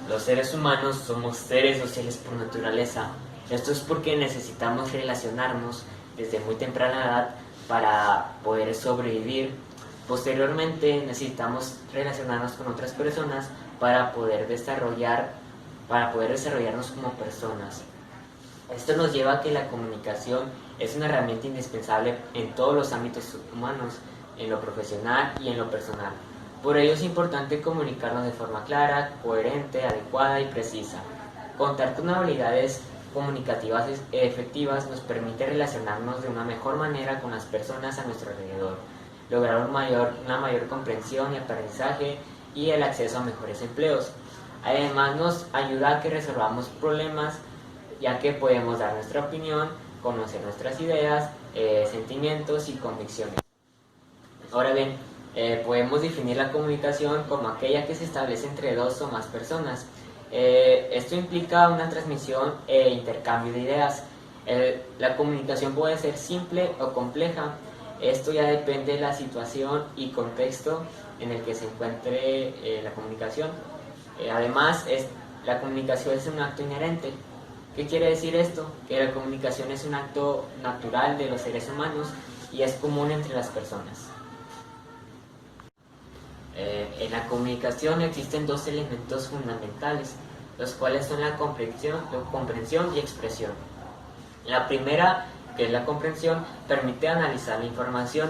Los seres humanos somos seres sociales por naturaleza. Esto es porque necesitamos relacionarnos desde muy temprana edad para poder sobrevivir. Posteriormente necesitamos relacionarnos con otras personas para poder desarrollarnos como personas. Esto nos lleva a que la comunicación es una herramienta indispensable en todos los ámbitos humanos, en lo profesional y en lo personal. Por ello es importante comunicarnos de forma clara, coherente, adecuada y precisa. Contar con habilidades comunicativas efectivas nos permite relacionarnos de una mejor manera con las personas a nuestro alrededor, lograr una mayor comprensión y aprendizaje y el acceso a mejores empleos. Además nos ayuda a que resolvamos problemas, ya que podemos dar nuestra opinión, conocer nuestras ideas, sentimientos y convicciones. Ahora bien, podemos definir la comunicación como aquella que se establece entre dos o más personas. Esto implica una transmisión e intercambio de ideas. La comunicación puede ser simple o compleja. Esto ya depende de la situación y contexto en el que se encuentre la comunicación. Además, la comunicación es un acto inherente. ¿Qué quiere decir esto? Que la comunicación es un acto natural de los seres humanos y es común entre las personas. En la comunicación existen dos elementos fundamentales, los cuales son la comprensión y expresión. La primera, que es la comprensión, permite analizar la información,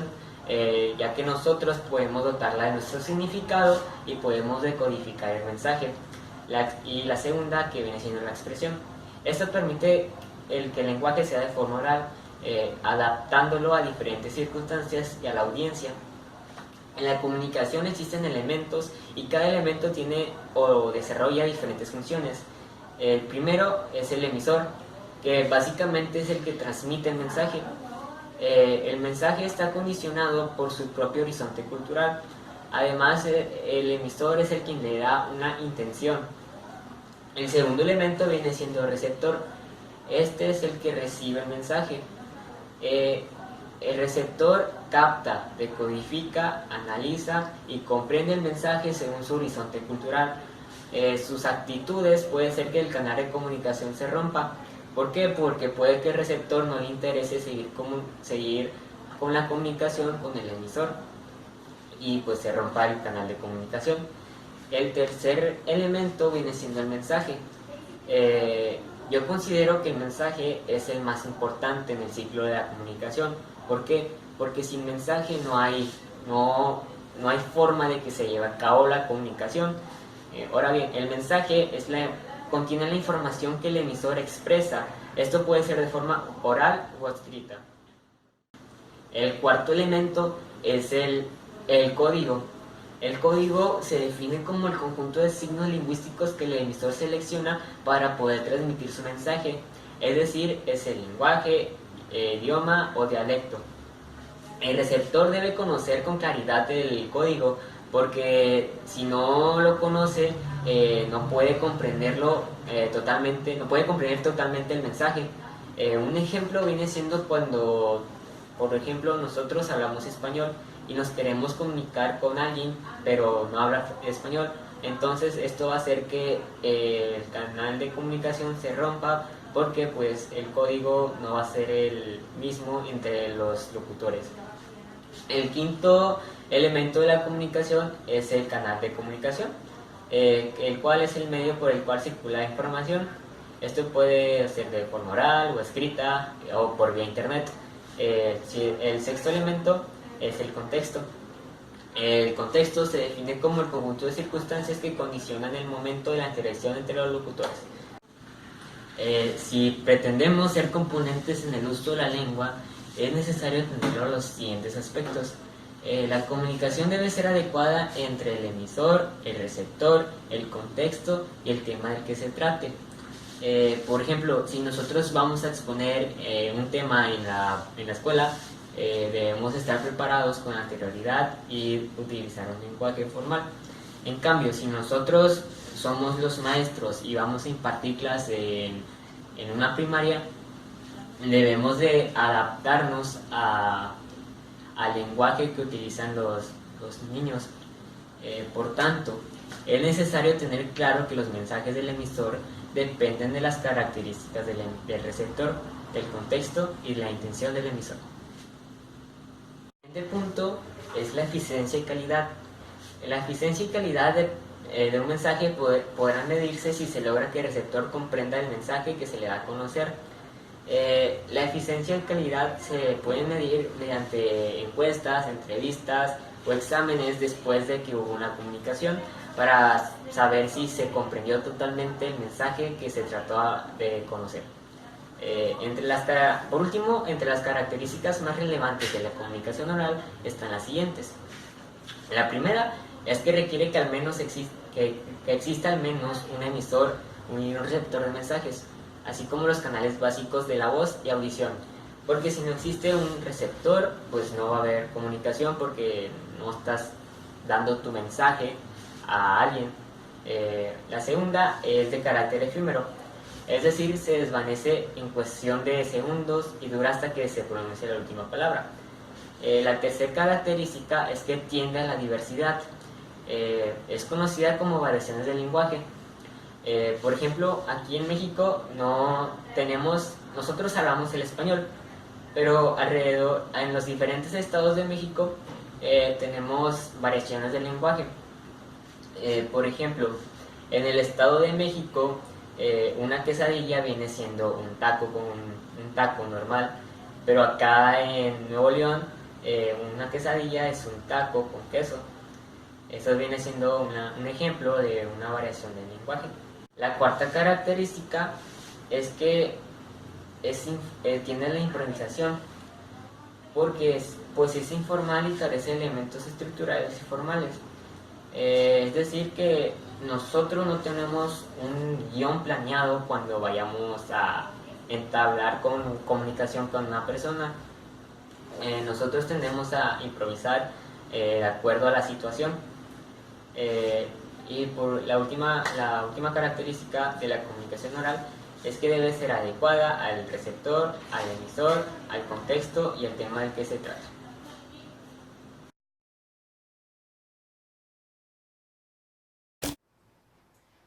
ya que nosotros podemos dotarla de nuestro significado y podemos decodificar el mensaje. Y la segunda, que viene siendo la expresión. Esto permite que el lenguaje sea de forma oral, adaptándolo a diferentes circunstancias y a la audiencia. En la comunicación existen elementos y cada elemento tiene o desarrolla diferentes funciones. El primero es el emisor, que básicamente es el que transmite el mensaje. El mensaje está condicionado por su propio horizonte cultural. Además, el emisor es el quien le da una intención. El segundo elemento viene siendo el receptor. Este es el que recibe el mensaje. El receptor capta, decodifica, analiza y comprende el mensaje según su horizonte cultural. Sus actitudes puede ser que el canal de comunicación se rompa. ¿Por qué? Porque puede que el receptor no le interese seguir con la comunicación con el emisor y pues se rompa el canal de comunicación. El tercer elemento viene siendo el mensaje. Yo considero que el mensaje es el más importante en el ciclo de la comunicación. ¿Por qué? Porque sin mensaje no hay forma de que se lleve a cabo la comunicación. Ahora bien, el mensaje contiene la información que el emisor expresa. Esto puede ser de forma oral o escrita. El cuarto elemento es el código. El código se define como el conjunto de signos lingüísticos que el emisor selecciona para poder transmitir su mensaje. Es decir, es el lenguaje, idioma o dialecto. El receptor debe conocer con claridad el código, porque si no lo conoce, no puede comprenderlo totalmente, no puede comprender totalmente el mensaje. Un ejemplo viene siendo cuando, por ejemplo, nosotros hablamos español y nos queremos comunicar con alguien, pero no habla español. Entonces esto va a hacer que el canal de comunicación se rompa, porque pues el código no va a ser el mismo entre los locutores. El quinto elemento de la comunicación es el canal de comunicación, el cual es el medio por el cual circula la información. Esto puede ser de forma oral o escrita o por vía internet. El sexto elemento es el contexto. El contexto se define como el conjunto de circunstancias que condicionan el momento de la interacción entre los locutores. Si pretendemos ser componentes en el uso de la lengua, es necesario entender los siguientes aspectos. La comunicación debe ser adecuada entre el emisor, el receptor, el contexto y el tema del que se trate. Por ejemplo, si nosotros vamos a exponer un tema en la escuela, debemos estar preparados con anterioridad y utilizar un lenguaje formal. En cambio, si nosotros somos los maestros y vamos a impartir clase en una primaria, debemos de adaptarnos al lenguaje que utilizan los niños. Por tanto, Es necesario tener claro que los mensajes del emisor dependen de las características del receptor, del contexto y de la intención del emisor. El siguiente punto es la eficiencia y calidad. La eficiencia y calidad de un mensaje podrán medirse si se logra que el receptor comprenda el mensaje que se le da a conocer. La eficiencia y calidad se pueden medir mediante encuestas, entrevistas o exámenes después de que hubo una comunicación para saber si se comprendió totalmente el mensaje que se trató de conocer. Por último, entre las características más relevantes de la comunicación oral están las siguientes. La primera es que requiere que al menos que exista al menos un emisor y un receptor de mensajes, así como los canales básicos de la voz y audición, porque si no existe un receptor, pues no va a haber comunicación porque no estás dando tu mensaje a alguien. La segunda es de carácter efímero, es decir, se desvanece en cuestión de segundos y dura hasta que se pronuncie la última palabra. La tercera característica es que tiende a la diversidad. Es conocida como variaciones del lenguaje. Por ejemplo, aquí en México nosotros hablamos el español, pero alrededor, en los diferentes estados de México, tenemos variaciones del lenguaje. Por ejemplo, en el estado de México, una quesadilla viene siendo un taco normal, pero acá en Nuevo León, una quesadilla es un taco con queso. Eso viene siendo un ejemplo de una variación del lenguaje. La cuarta característica es que tiene la improvisación, porque pues es informal y carece de elementos estructurales y formales. Es decir, que nosotros no tenemos un guión planeado cuando vayamos a entablar comunicación con una persona. Nosotros tendemos a improvisar de acuerdo a la situación. Y por la última característica de la comunicación oral es que debe ser adecuada al receptor, al emisor, al contexto y al tema del que se trata.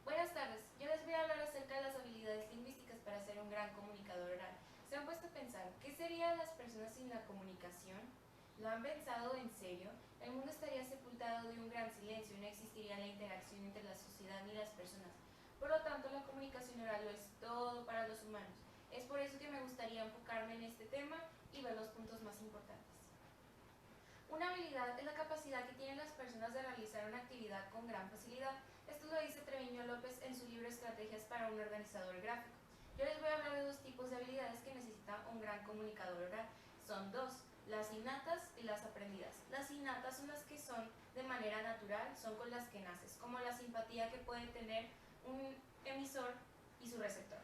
Buenas tardes, yo les voy a hablar acerca de las habilidades lingüísticas para ser un gran comunicador oral. ¿Se han puesto a pensar qué serían las personas sin la comunicación? ¿Lo han pensado en serio? El mundo estaría sepultado de un gran silencio y no existiría la interacción entre la sociedad ni las personas. Por lo tanto, la comunicación oral lo es todo para los humanos. Es por eso que me gustaría enfocarme en este tema y ver los puntos más importantes. Una habilidad es la capacidad que tienen las personas de realizar una actividad con gran facilidad. Esto lo dice Treviño López en su libro Estrategias para un organizador gráfico. Yo les voy a hablar de dos tipos de habilidades que necesita un gran comunicador oral. Son dos, las innatas y las aprendidas. Las innatas son las que son de manera natural, son con las que naces, como la simpatía que puede tener un emisor y su receptor.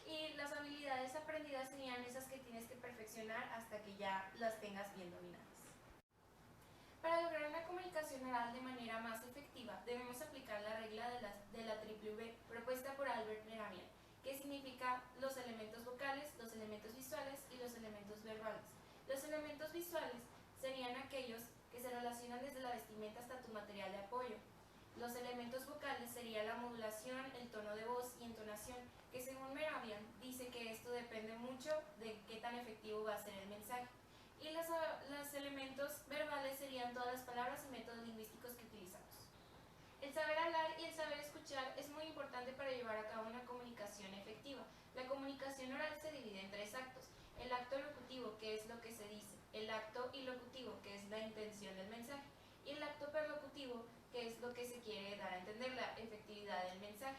Y las habilidades aprendidas serían esas que tienes que perfeccionar hasta que ya las tengas bien dominadas. Para lograr una comunicación oral de manera más efectiva, debemos aplicar la regla de la triple V propuesta por Albert Meramian, que significa los elementos vocales, los elementos visuales y los elementos verbales. Los elementos visuales serían aquellos que se relacionan desde la vestimenta hasta tu material de apoyo. Los elementos vocales sería la modulación, el tono de voz y entonación, que según Meramian dice que esto depende mucho de qué tan efectivo va a ser el mensaje. Y los elementos verbales serían todas las palabras y métodos lingüísticos que utilizamos. El saber hablar y el saber escuchar es muy importante para llevar a cabo una comunicación efectiva. La comunicación oral se divide en tres actos. El acto locutivo, que es lo que se dice, el acto ilocutivo, que es la intención del mensaje, y el acto perlocutivo, que es lo que se quiere dar a entender, la efectividad del mensaje.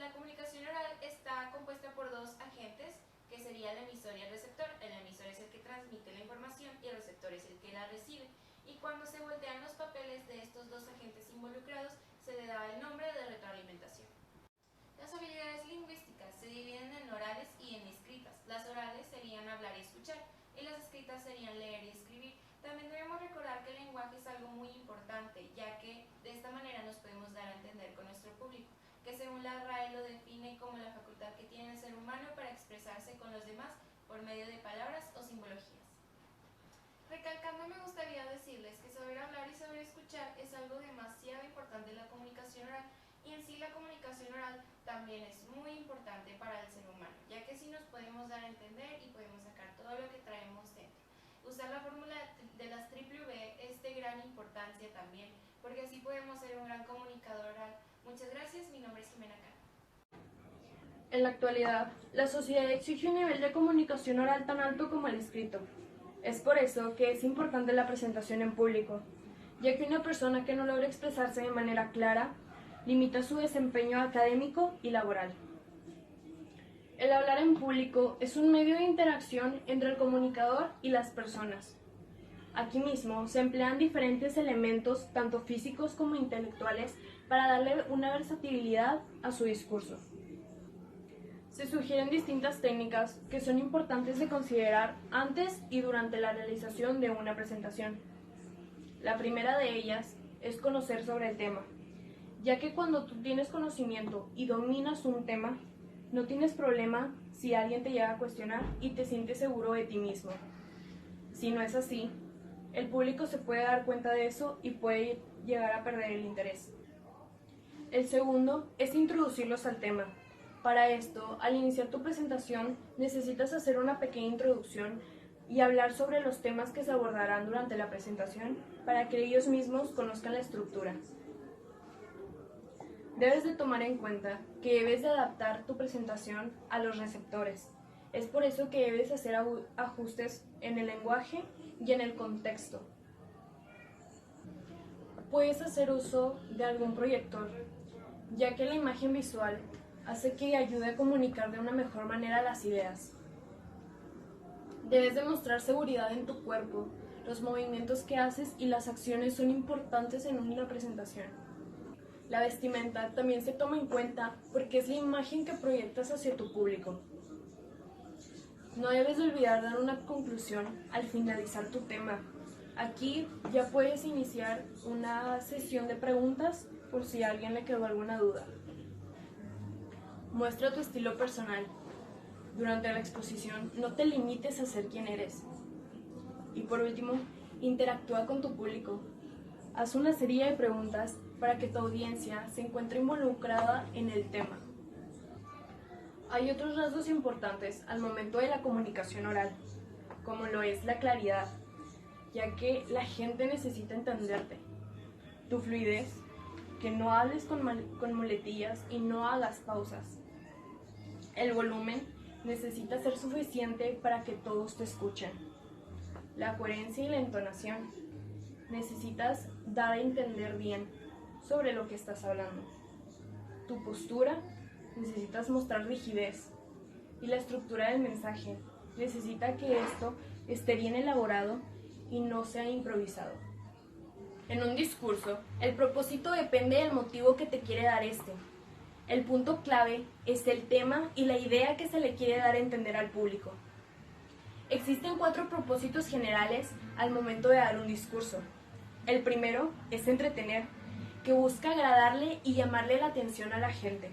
La comunicación oral está compuesta por dos agentes, que sería el emisor y el receptor. El emisor es el que transmite la información y el receptor es el que la recibe. Y cuando se voltean los papeles de estos dos agentes involucrados, se le da el nombre de retroalimentación. Las habilidades lingüísticas se dividen en orales y en escritas. Las orales serían hablar y escuchar, y las escritas serían leer y escribir. También debemos recordar que el lenguaje es algo muy importante, ya que de esta manera nos podemos dar a entender con nuestro público, que según la RAE lo define como la facultad que tiene el ser humano para expresarse con los demás por medio de palabras o simbologías. Recalcando, me gustaría decirles que saber hablar y saber escuchar es algo demasiado importante en la comunicación así la comunicación oral también es muy importante para el ser humano, ya que así nos podemos dar a entender y podemos sacar todo lo que traemos dentro. Usar la fórmula de las triple V es de gran importancia también, porque así podemos ser un gran comunicador oral. Muchas gracias, mi nombre es Jimena Cano. En la actualidad, la sociedad exige un nivel de comunicación oral tan alto como el escrito. Es por eso que es importante la presentación en público, ya que una persona que no logra expresarse de manera clara limita su desempeño académico y laboral. El hablar en público es un medio de interacción entre el comunicador y las personas. Aquí mismo se emplean diferentes elementos, tanto físicos como intelectuales, para darle una versatilidad a su discurso. Se sugieren distintas técnicas que son importantes de considerar antes y durante la realización de una presentación. La primera de ellas es conocer sobre el tema, ya que cuando tú tienes conocimiento y dominas un tema, no tienes problema si alguien te llega a cuestionar y te sientes seguro de ti mismo. Si no es así, el público se puede dar cuenta de eso y puede llegar a perder el interés. El segundo es introducirlos al tema. Para esto, al iniciar tu presentación, necesitas hacer una pequeña introducción y hablar sobre los temas que se abordarán durante la presentación para que ellos mismos conozcan la estructura. Debes de tomar en cuenta que debes de adaptar tu presentación a los receptores. Es por eso que debes hacer ajustes en el lenguaje y en el contexto. Puedes hacer uso de algún proyector, ya que la imagen visual hace que ayude a comunicar de una mejor manera las ideas. Debes demostrar seguridad en tu cuerpo. Los movimientos que haces y las acciones son importantes en una presentación. La vestimenta también se toma en cuenta porque es la imagen que proyectas hacia tu público. No debes de olvidar dar una conclusión al finalizar tu tema. Aquí ya puedes iniciar una sesión de preguntas por si a alguien le quedó alguna duda. Muestra tu estilo personal. Durante la exposición, no te limites a ser quien eres. Y por último, interactúa con tu público. Haz una serie de preguntas para que tu audiencia se encuentre involucrada en el tema. Hay otros rasgos importantes al momento de la comunicación oral, como lo es la claridad, ya que la gente necesita entenderte. Tu fluidez, que no hables con muletillas y no hagas pausas. El volumen necesita ser suficiente para que todos te escuchen. La coherencia y la entonación. Necesitas dar a entender bien sobre lo que estás hablando. Tu postura, necesitas mostrar rigidez. Y la estructura del mensaje necesita que esto esté bien elaborado y no sea improvisado. En un discurso, el propósito depende del motivo que te quiere dar este. El punto clave es el tema y la idea que se le quiere dar a entender al público. Existen 4 propósitos generales al momento de dar un discurso. El primero es entretener, que busca agradarle y llamarle la atención a la gente.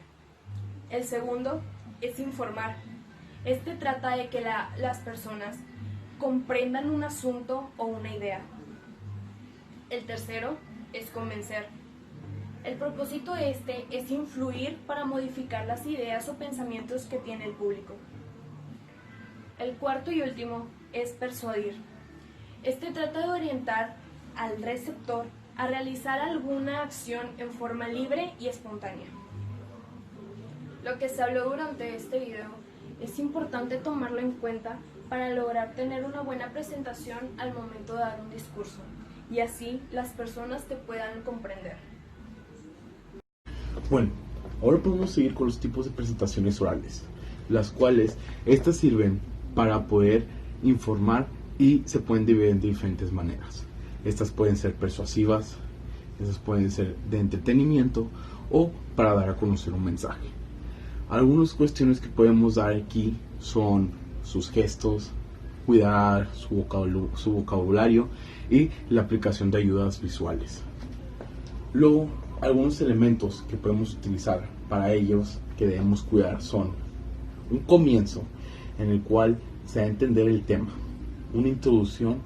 El segundo es informar. Este trata de que las personas comprendan un asunto o una idea. El tercero es convencer. El propósito de este es influir para modificar las ideas o pensamientos que tiene el público. El cuarto y último es persuadir. Este trata de orientar al receptor a realizar alguna acción en forma libre y espontánea. Lo que se habló durante este video es importante tomarlo en cuenta para lograr tener una buena presentación al momento de dar un discurso y así las personas te puedan comprender. Bueno, ahora podemos seguir con los tipos de presentaciones orales, las cuales estas sirven para poder informar y se pueden dividir de diferentes maneras. Estas pueden ser persuasivas, estas pueden ser de entretenimiento o para dar a conocer un mensaje. Algunas cuestiones que podemos dar aquí son sus gestos, cuidar su vocabulario y la aplicación de ayudas visuales. Luego, algunos elementos que podemos utilizar para ellos que debemos cuidar son un comienzo en el cual se da a entender el tema, una introducción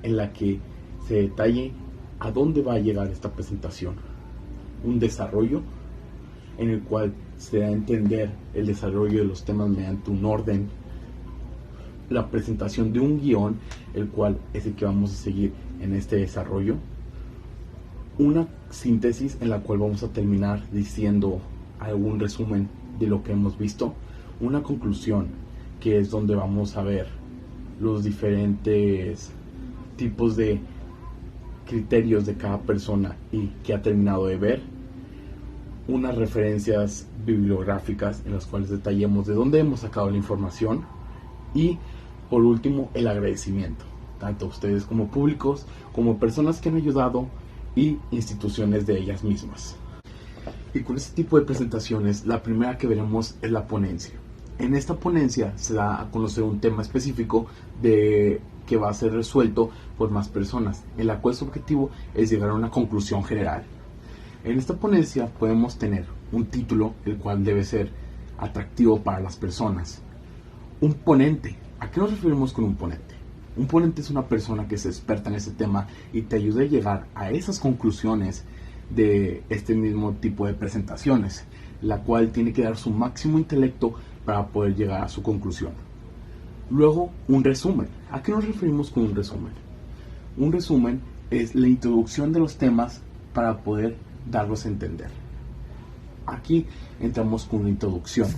en la que se detalle a dónde va a llegar esta presentación, un desarrollo en el cual se da a entender el desarrollo de los temas mediante un orden, la presentación de un guión, el cual es el que vamos a seguir en este desarrollo, una síntesis en la cual vamos a terminar diciendo algún resumen de lo que hemos visto, una conclusión que es donde vamos a ver los diferentes tipos de criterios de cada persona y que ha terminado de ver, unas referencias bibliográficas en las cuales detallemos de dónde hemos sacado la información y por último el agradecimiento, tanto a ustedes como públicos, como personas que han ayudado y instituciones de ellas mismas. Y con este tipo de presentaciones, la primera que veremos es la ponencia. En esta ponencia se da a conocer un tema específico que va a ser resuelto por más personas, en la cual su objetivo es llegar a una conclusión general. En esta ponencia podemos tener un título, el cual debe ser atractivo para las personas. Un ponente. ¿A qué nos referimos con un ponente? Un ponente es una persona que es experta en ese tema y te ayuda a llegar a esas conclusiones de este mismo tipo de presentaciones, la cual tiene que dar su máximo intelecto para poder llegar a su conclusión. Luego, un resumen. ¿A qué nos referimos con un resumen? Un resumen es la introducción de los temas para poder darlos a entender. Aquí entramos con una introducción.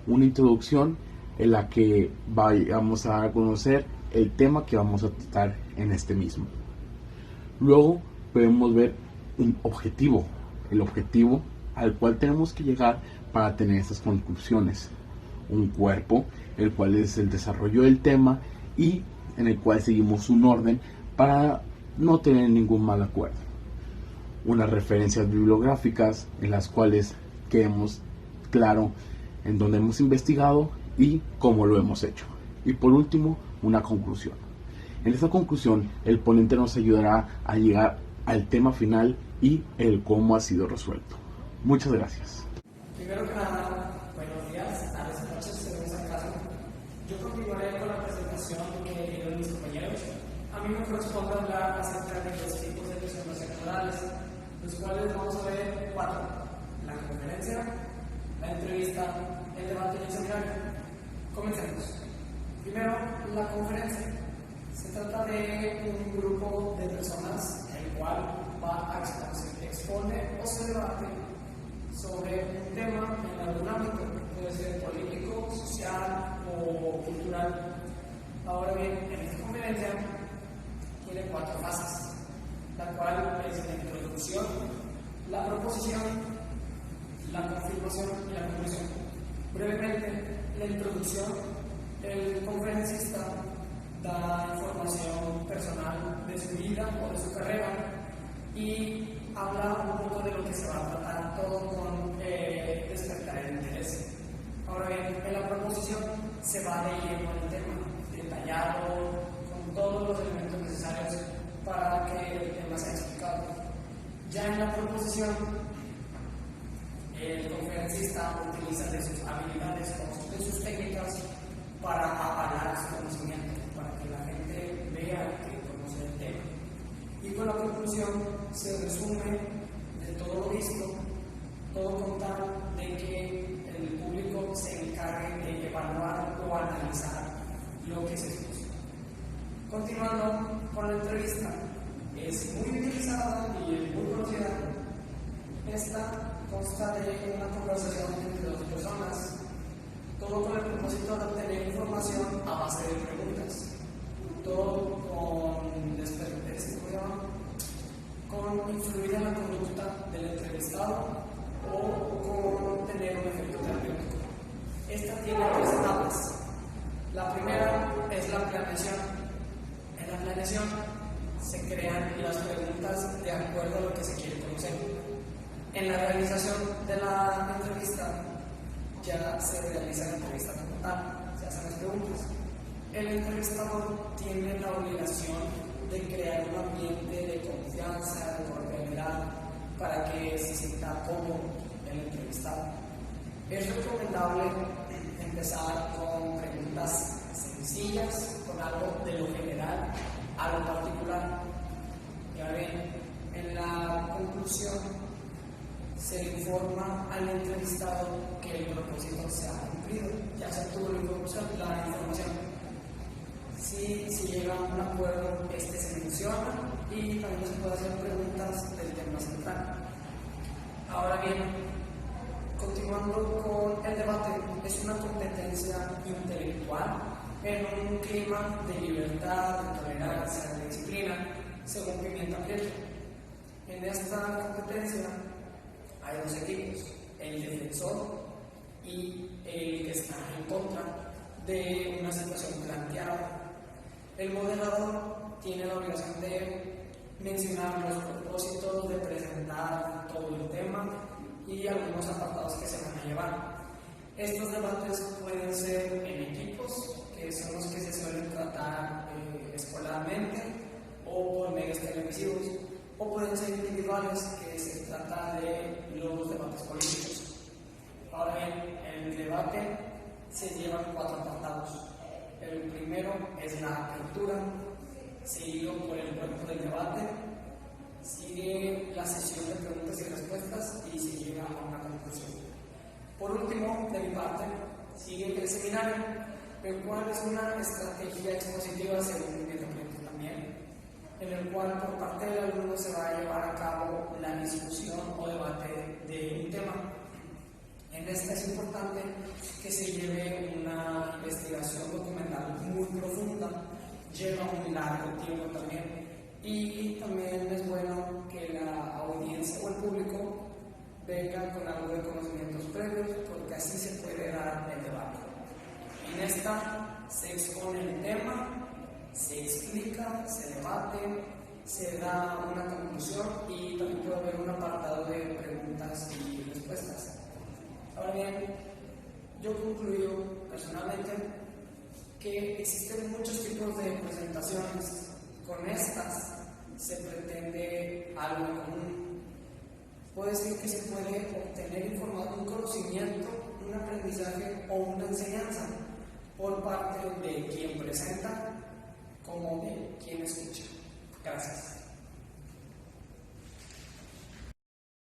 Una introducción en la que vamos a dar a conocer el tema que vamos a tratar en este mismo. Luego podemos ver un objetivo, el objetivo al cual tenemos que llegar para tener estas conclusiones. Un cuerpo, el cual es el desarrollo del tema y en el cual seguimos un orden para no tener ningún mal acuerdo. Unas referencias bibliográficas en las cuales quedemos claro en dónde hemos investigado y cómo lo hemos hecho. Y por último, una conclusión. En esta conclusión, el ponente nos ayudará a llegar al tema final y el cómo ha sido resuelto. Muchas gracias. Primero que nada, buenos días, tardes y noches, según sea el caso. Yo continuaré con la presentación que dieron mis compañeros. A mí me corresponde hablar acerca de los tipos de presentaciones orales, los cuales vamos a ver 4: la conferencia, la entrevista, el debate y el seminario. Comencemos. Primero, la conferencia. Se trata de un grupo de personas el cual va a exponer o se debate sobre un tema en algún ámbito, puede ser político, social o cultural. Ahora bien, en esta conferencia tiene 4 fases, la cual es la introducción, la proposición, la confirmación y la conclusión. Brevemente, la introducción, el conferencista da información personal de su vida o de su carrera y habla un poco de lo que se va a tratar, todo con despertar el interés. Ahora bien, en la proposición se va de lleno al tema, detallado, con todos los elementos necesarios para que el tema sea explicado. Ya en la proposición, el conferencista utiliza de sus habilidades, de sus técnicas para avalar su conocimiento, para que la gente vea que conoce el tema. Y con la conclusión se resume de todo lo visto, todo con tal de que el público se encargue de evaluar o analizar lo que se expuso. Continuando con la entrevista, es muy utilizada y es muy conocida. Esta consta de una conversación entre 2 personas, todo con el propósito de obtener información a base de preguntas, todo con influir en la conducta del entrevistado o con tener un efecto terapéutico. Esta tiene 3 etapas. La primera es la planeación. En la planeación se crean las preguntas de acuerdo a lo que se quiere conocer. En la realización de la entrevista ya se realiza la entrevista como tal, se hacen las preguntas. El entrevistador tiene la obligación de crear un ambiente de confianza, de cordialidad, para que se sienta cómodo el entrevistado. Es recomendable empezar con preguntas sencillas, con algo de lo general a lo particular. Ya ven, en la conclusión se le informa al entrevistado que el propósito se ha cumplido, ya se obtuvo la información. Si llega a un acuerdo, se menciona y también se puede hacer preguntas del tema central. Ahora bien, continuando con el debate, es una competencia intelectual en un clima de libertad, de tolerancia, de disciplina, según Pimienta Prieto. En esta competencia hay dos equipos, el defensor y el que está en contra de una situación planteada. El moderador tiene la obligación de mencionar los propósitos, de presentar todo el tema y algunos apartados que se van a llevar. Estos debates pueden ser en equipos, que son los que se suelen tratar escolarmente, o por medios televisivos, o pueden ser individuales, que se trata de los debates políticos. Ahora bien, en el debate se llevan 4 apartados. El primero es la apertura, seguido por el cuerpo del debate, sigue la sesión de preguntas y respuestas y se llega a una conclusión. Por último, de mi parte, sigue el seminario, el cual es una estrategia expositiva según el documento también, en el cual por parte del alumno se va a llevar a cabo la discusión o debate de un tema. En esta es importante que se lleve una investigación documental muy profunda, lleva un largo tiempo también, y también es bueno que la audiencia o el público venga con algo de conocimientos previos, porque así se puede dar el debate. En esta se expone el tema, se explica, se debate, se da una conclusión y también puede haber un apartado de preguntas y respuestas. Ahora bien, yo concluyo personalmente que existen muchos tipos de presentaciones. Con estas se pretende algo en común. Puede decir que se puede obtener un conocimiento, un aprendizaje o una enseñanza por parte de quien presenta como de quien escucha. Gracias.